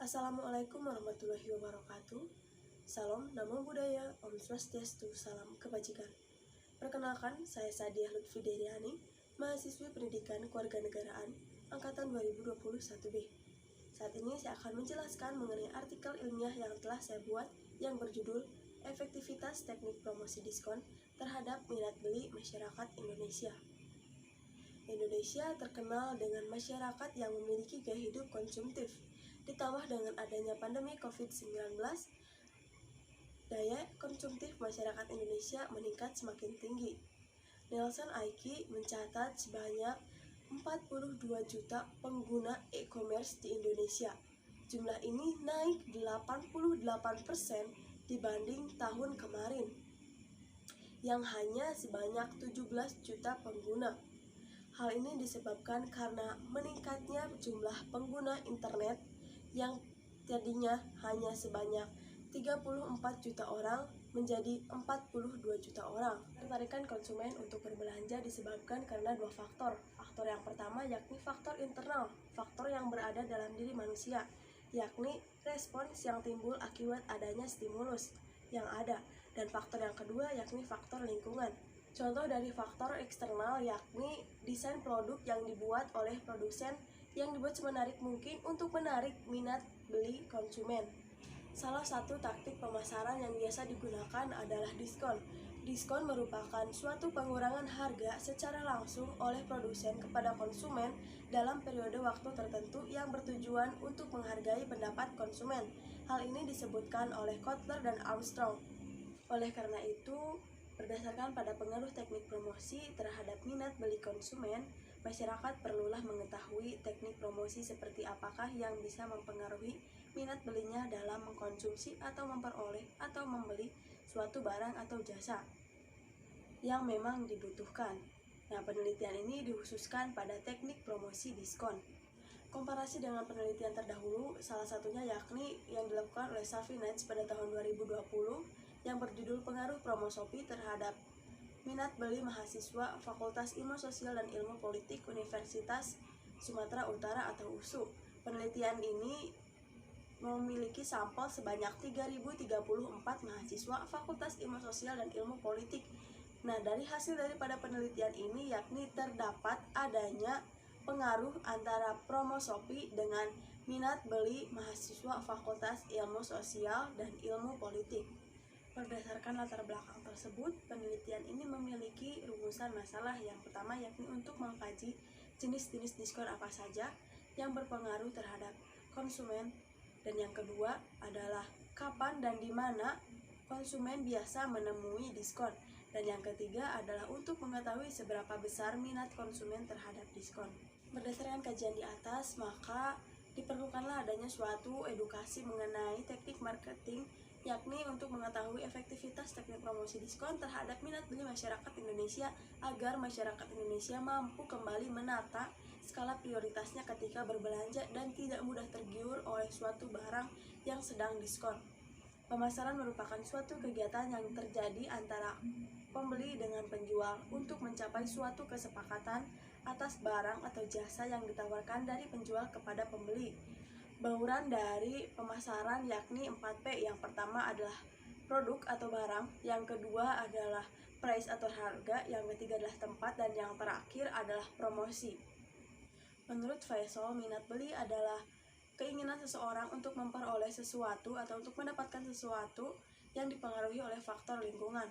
Assalamualaikum warahmatullahi wabarakatuh. Salam, namo buddhaya, Om Swastiastu, salam kebajikan. Perkenalkan, saya Sadiah Lutfi Deriani, mahasiswi Pendidikan Kewarganegaraan Angkatan 2021B. Saat ini saya akan menjelaskan mengenai artikel ilmiah yang telah saya buat yang berjudul Efektivitas Teknik Promosi Diskon Terhadap Minat Beli Masyarakat Indonesia. Indonesia terkenal dengan masyarakat yang memiliki gaya hidup konsumtif. Ditambah dengan adanya pandemi COVID-19, daya konsumtif masyarakat Indonesia meningkat semakin tinggi. Nielsen IQ mencatat sebanyak 42 juta pengguna e-commerce di Indonesia. Jumlah ini naik 88% dibanding tahun kemarin, yang hanya sebanyak 17 juta pengguna. Hal ini disebabkan karena meningkatnya jumlah pengguna internet yang tadinya hanya sebanyak 34 juta orang menjadi 42 juta orang. Ketertarikan konsumen untuk berbelanja disebabkan karena dua faktor. Faktor yang pertama yakni faktor internal, faktor yang berada dalam diri manusia, yakni respons yang timbul akibat adanya stimulus yang ada. Dan faktor yang kedua yakni faktor lingkungan. Contoh dari faktor eksternal yakni desain produk yang dibuat oleh produsen yang dibuat semenarik mungkin untuk menarik minat beli konsumen. Salah satu taktik pemasaran yang biasa digunakan adalah diskon. Diskon merupakan suatu pengurangan harga secara langsung oleh produsen kepada konsumen dalam periode waktu tertentu yang bertujuan untuk menghargai pendapat konsumen. Hal ini disebutkan oleh Kotler dan Armstrong. Oleh karena itu, berdasarkan pada pengaruh teknik promosi terhadap minat beli konsumen, masyarakat perlulah mengetahui teknik promosi seperti apakah yang bisa mempengaruhi minat belinya dalam mengkonsumsi atau memperoleh atau membeli suatu barang atau jasa yang memang dibutuhkan. Nah, penelitian ini dikhususkan pada teknik promosi diskon. Komparasi dengan penelitian terdahulu, salah satunya yakni yang dilakukan oleh Safinets pada tahun 2020 yang berjudul Pengaruh Promosopi terhadap Minat Beli Mahasiswa Fakultas Ilmu Sosial dan Ilmu Politik Universitas Sumatera Utara atau USU. Penelitian ini memiliki sampel sebanyak 3.034 mahasiswa Fakultas Ilmu Sosial dan Ilmu Politik. Nah, dari hasil daripada penelitian ini yakni terdapat adanya pengaruh antara promosopi dengan minat beli mahasiswa Fakultas Ilmu Sosial dan Ilmu Politik. Berdasarkan latar belakang tersebut, penelitian ini memiliki rumusan masalah. Yang pertama yakni untuk mengkaji jenis-jenis diskon apa saja yang berpengaruh terhadap konsumen, dan yang kedua adalah kapan dan di mana konsumen biasa menemui diskon, dan yang ketiga adalah untuk mengetahui seberapa besar minat konsumen terhadap diskon. Berdasarkan kajian di atas, maka diperlukanlah adanya suatu edukasi mengenai teknik marketing, yakni untuk mengetahui efektivitas teknik promosi diskon terhadap minat beli masyarakat Indonesia agar masyarakat Indonesia mampu kembali menata skala prioritasnya ketika berbelanja dan tidak mudah tergiur oleh suatu barang yang sedang diskon. Pemasaran merupakan suatu kegiatan yang terjadi antara pembeli dengan penjual untuk mencapai suatu kesepakatan atas barang atau jasa yang ditawarkan dari penjual kepada pembeli. Bauran dari pemasaran yakni 4P. Yang pertama adalah produk atau barang, yang kedua adalah price atau harga, yang ketiga adalah tempat, dan yang terakhir adalah promosi. Menurut Faisal, minat beli adalah keinginan seseorang untuk memperoleh sesuatu atau untuk mendapatkan sesuatu yang dipengaruhi oleh faktor lingkungan.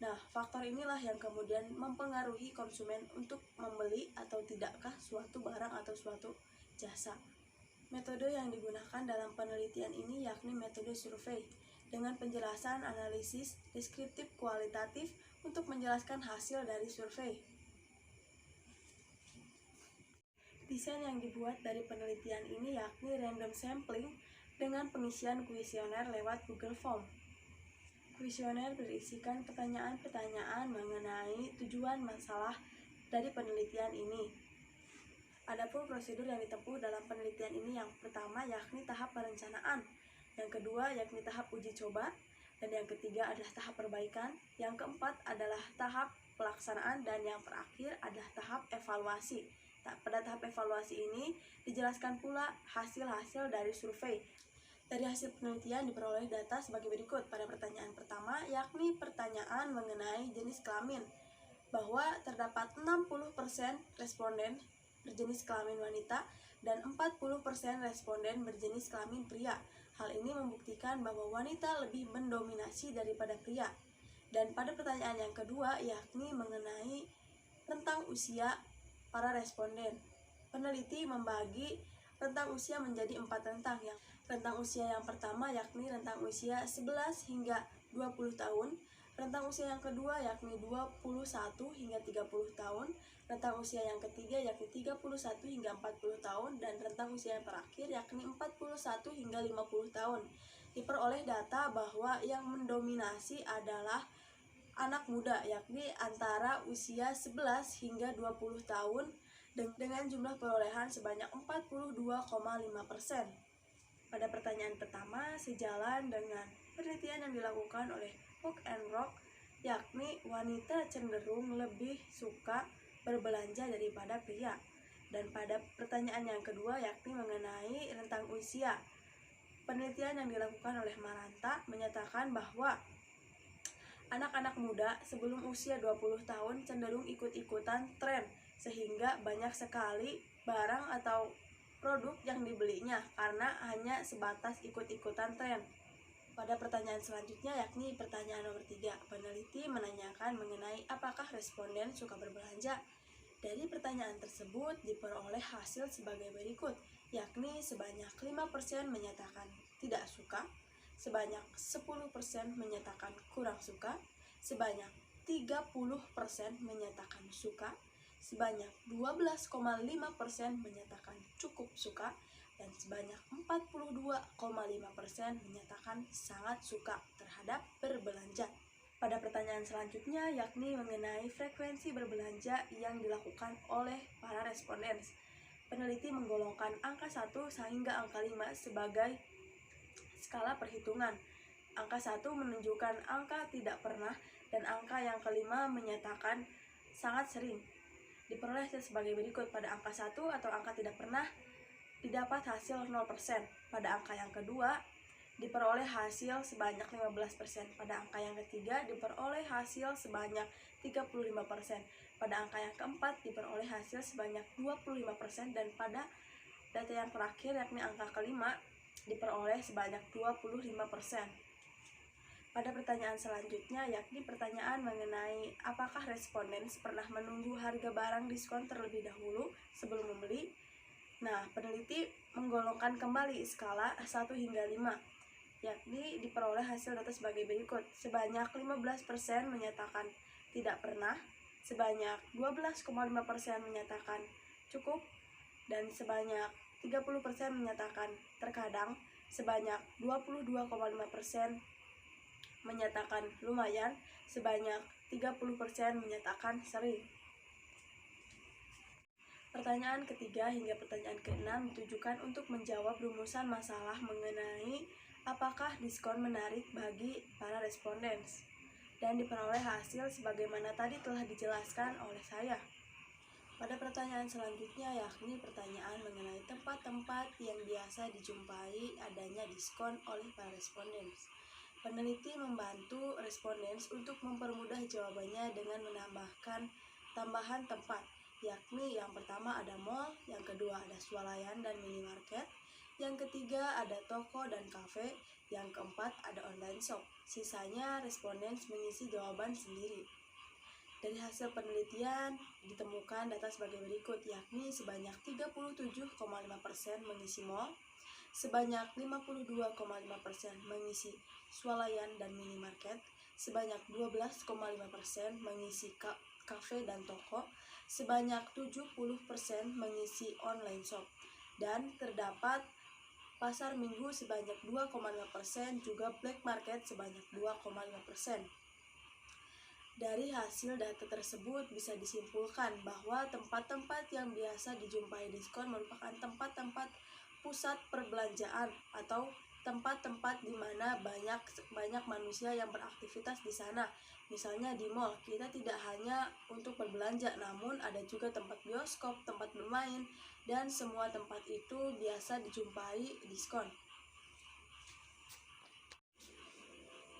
Nah, faktor inilah yang kemudian mempengaruhi konsumen untuk membeli atau tidakkah suatu barang atau suatu jasa. Metode yang digunakan dalam penelitian ini yakni metode survei dengan penjelasan analisis deskriptif kualitatif untuk menjelaskan hasil dari survei. Desain yang dibuat dari penelitian ini yakni random sampling dengan pengisian kuesioner lewat Google Form. Kuesioner berisikan pertanyaan-pertanyaan mengenai tujuan masalah dari penelitian ini. Adapun prosedur yang ditempuh dalam penelitian ini, yang pertama yakni tahap perencanaan, yang kedua yakni tahap uji coba, dan yang ketiga adalah tahap perbaikan, yang keempat adalah tahap pelaksanaan, dan yang terakhir adalah tahap evaluasi. Pada tahap evaluasi ini dijelaskan pula hasil-hasil dari survei. Dari hasil penelitian diperoleh data sebagai berikut pada pertanyaan pertama, yakni pertanyaan mengenai jenis kelamin, bahwa terdapat 60% responden berjenis kelamin wanita dan 40% responden berjenis kelamin pria. Hal ini membuktikan bahwa wanita lebih mendominasi daripada pria. Dan pada pertanyaan yang kedua, yakni mengenai rentang usia para responden. Peneliti membagi rentang usia menjadi 4 rentang. Rentang usia yang pertama yakni rentang usia 11 hingga 20 tahun, rentang usia yang kedua yakni 21 hingga 30 tahun, rentang usia yang ketiga yakni 31 hingga 40 tahun, dan rentang usia yang terakhir yakni 41 hingga 50 tahun. Diperoleh data bahwa yang mendominasi adalah anak muda, yakni antara usia 11 hingga 20 tahun dengan jumlah perolehan sebanyak 42,5%. Pada pertanyaan pertama, sejalan dengan penelitian yang dilakukan oleh Hook and Rock, yakni wanita cenderung lebih suka berbelanja daripada pria. Dan pada pertanyaan yang kedua, yakni mengenai rentang usia, penelitian yang dilakukan oleh Maranta menyatakan bahwa anak-anak muda sebelum usia 20 tahun cenderung ikut-ikutan tren, sehingga banyak sekali barang atau produk yang dibelinya karena hanya sebatas ikut-ikutan tren. Pada pertanyaan selanjutnya, yakni pertanyaan nomor 3, peneliti menanyakan mengenai apakah responden suka berbelanja. Dari pertanyaan tersebut diperoleh hasil sebagai berikut, yakni sebanyak 5% menyatakan tidak suka, sebanyak 10% menyatakan kurang suka, sebanyak 30% menyatakan suka, sebanyak 12,5% menyatakan cukup suka, dan sebanyak 42,5% menyatakan sangat suka terhadap berbelanja. Pada pertanyaan selanjutnya, yakni mengenai frekuensi berbelanja yang dilakukan oleh para responden. Peneliti menggolongkan angka 1 hingga angka 5 sebagai skala perhitungan. Angka 1 menunjukkan angka tidak pernah, dan angka yang kelima menyatakan sangat sering. Diperoleh sebagai berikut. Pada angka 1 atau angka tidak pernah didapat hasil 0%. Pada angka yang kedua diperoleh hasil sebanyak 15%. Pada angka yang ketiga diperoleh hasil sebanyak 35%. Pada angka yang keempat diperoleh hasil sebanyak 25%, dan pada data yang terakhir yakni angka kelima diperoleh sebanyak 25%. Pada pertanyaan selanjutnya, yakni pertanyaan mengenai apakah responden pernah menunggu harga barang diskon terlebih dahulu sebelum membeli. Nah, peneliti menggolongkan kembali skala 1 hingga 5, yakni diperoleh hasil data sebagai berikut. Sebanyak 15% menyatakan tidak pernah, sebanyak 12,5% menyatakan cukup, dan sebanyak 30% menyatakan terkadang, sebanyak 22,5% menyatakan lumayan, sebanyak 30% menyatakan sering. Pertanyaan ketiga hingga pertanyaan keenam ditujukan untuk menjawab rumusan masalah mengenai apakah diskon menarik bagi para responden, dan diperoleh hasil sebagaimana tadi telah dijelaskan oleh saya. Pada pertanyaan selanjutnya, yakni pertanyaan mengenai tempat-tempat yang biasa dijumpai adanya diskon oleh para responden. Peneliti membantu responden untuk mempermudah jawabannya dengan menambahkan tambahan tempat, yakni yang pertama ada mall, yang kedua ada swalayan dan minimarket, yang ketiga ada toko dan kafe, yang keempat ada online shop. Sisanya responden mengisi jawaban sendiri. Dari hasil penelitian ditemukan data sebagai berikut, yakni sebanyak 37,5% mengisi mall, sebanyak 52,5% mengisi swalayan dan minimarket, sebanyak 12,5% mengisi kafe dan toko, sebanyak 70% mengisi online shop, dan terdapat pasar minggu sebanyak 2,5%, juga black market sebanyak 2,5%. Dari hasil data tersebut bisa disimpulkan bahwa tempat-tempat yang biasa dijumpai diskon merupakan tempat-tempat pusat perbelanjaan atau tempat-tempat di mana banyak manusia yang beraktivitas di sana. Misalnya di mall, kita tidak hanya untuk berbelanja, namun ada juga tempat bioskop, tempat bermain, dan semua tempat itu biasa dijumpai diskon.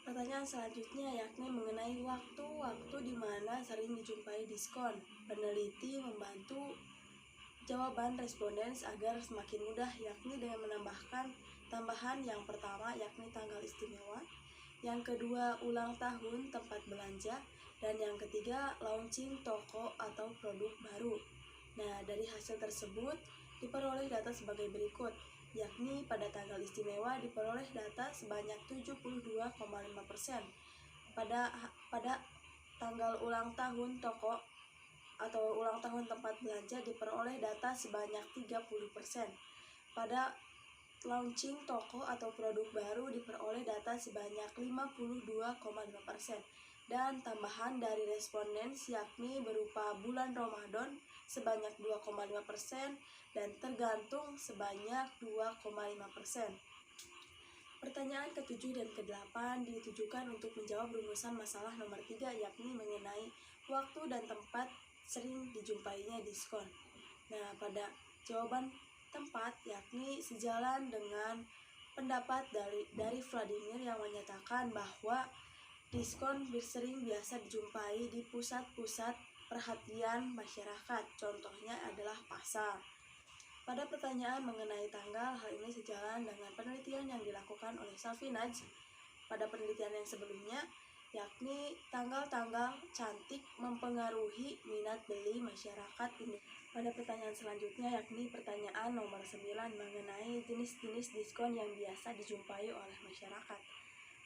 Pertanyaan selanjutnya yakni mengenai waktu-waktu di mana sering dijumpai diskon. Peneliti membantu jawaban responden agar semakin mudah, yakni dengan menambahkan tambahan yang pertama yakni tanggal istimewa, yang kedua ulang tahun tempat belanja, dan yang ketiga launching toko atau produk baru. Nah, dari hasil tersebut diperoleh data sebagai berikut, yakni pada tanggal istimewa diperoleh data sebanyak 72,5%. Pada tanggal ulang tahun toko atau ulang tahun tempat belanja diperoleh data sebanyak 30%. Pada launching toko atau produk baru diperoleh data sebanyak 52,5%. Dan tambahan dari responden yakni berupa bulan Ramadan sebanyak 2,5% dan tergantung sebanyak 2,5%. Pertanyaan ke-7 dan ke-8 ditujukan untuk menjawab rumusan masalah nomor 3 yakni mengenai waktu dan tempat sering dijumpainya diskon. Nah, pada jawaban tempat yakni sejalan dengan pendapat dari Vladimir yang menyatakan bahwa diskon sering biasa dijumpai di pusat-pusat perhatian masyarakat. Contohnya adalah pasar. Pada pertanyaan mengenai tanggal, hal ini sejalan dengan penelitian yang dilakukan oleh Safinaj pada penelitian yang sebelumnya, yakni tanggal-tanggal cantik mempengaruhi minat beli masyarakat ini. Pada pertanyaan selanjutnya yakni pertanyaan nomor 9 mengenai jenis-jenis diskon yang biasa dijumpai oleh masyarakat.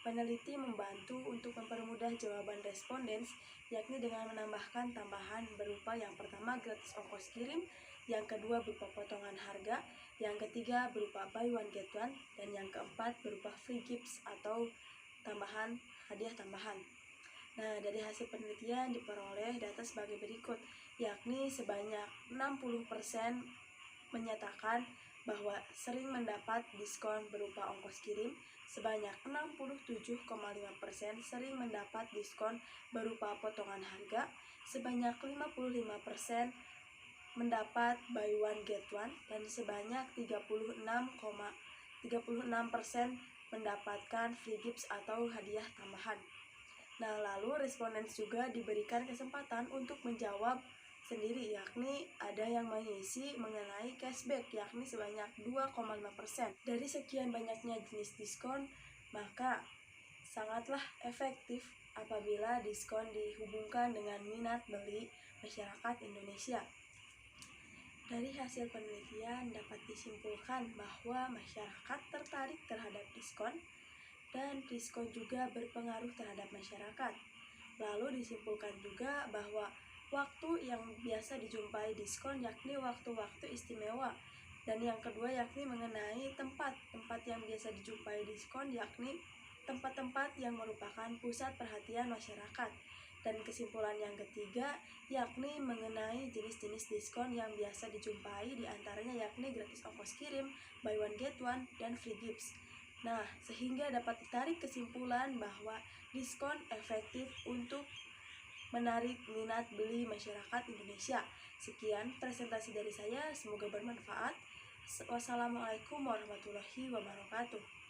Peneliti membantu untuk mempermudah jawaban responden, yakni dengan menambahkan tambahan berupa yang pertama gratis ongkos kirim, yang kedua berupa potongan harga, yang ketiga berupa buy one get one, dan yang keempat berupa free gifts atau hadiah tambahan. Nah, dari hasil penelitian diperoleh data sebagai berikut, yakni sebanyak 60% menyatakan bahwa sering mendapat diskon berupa ongkos kirim, sebanyak 67,5% sering mendapat diskon berupa potongan harga, sebanyak 55% mendapat buy one get one, dan sebanyak 36% mendapatkan free gifts atau hadiah tambahan. Nah, lalu responden juga diberikan kesempatan untuk menjawab sendiri, yakni ada yang mengisi mengenai cashback yakni sebanyak 2,5%. Dari sekian banyaknya jenis diskon, maka sangatlah efektif apabila diskon dihubungkan dengan minat beli masyarakat Indonesia. Dari hasil penelitian dapat disimpulkan bahwa masyarakat tertarik terhadap diskon dan diskon juga berpengaruh terhadap masyarakat. Lalu disimpulkan juga bahwa waktu yang biasa dijumpai diskon yakni waktu-waktu istimewa. Dan yang kedua yakni mengenai tempat yang biasa dijumpai diskon yakni tempat-tempat yang merupakan pusat perhatian masyarakat. Dan kesimpulan yang ketiga yakni mengenai jenis-jenis diskon yang biasa dijumpai, diantaranya yakni gratis ongkos kirim, buy one get one, dan free gifts. Nah, sehingga dapat ditarik kesimpulan bahwa diskon efektif untuk menarik minat beli masyarakat Indonesia. Sekian presentasi dari saya, semoga bermanfaat. Wassalamualaikum warahmatullahi wabarakatuh.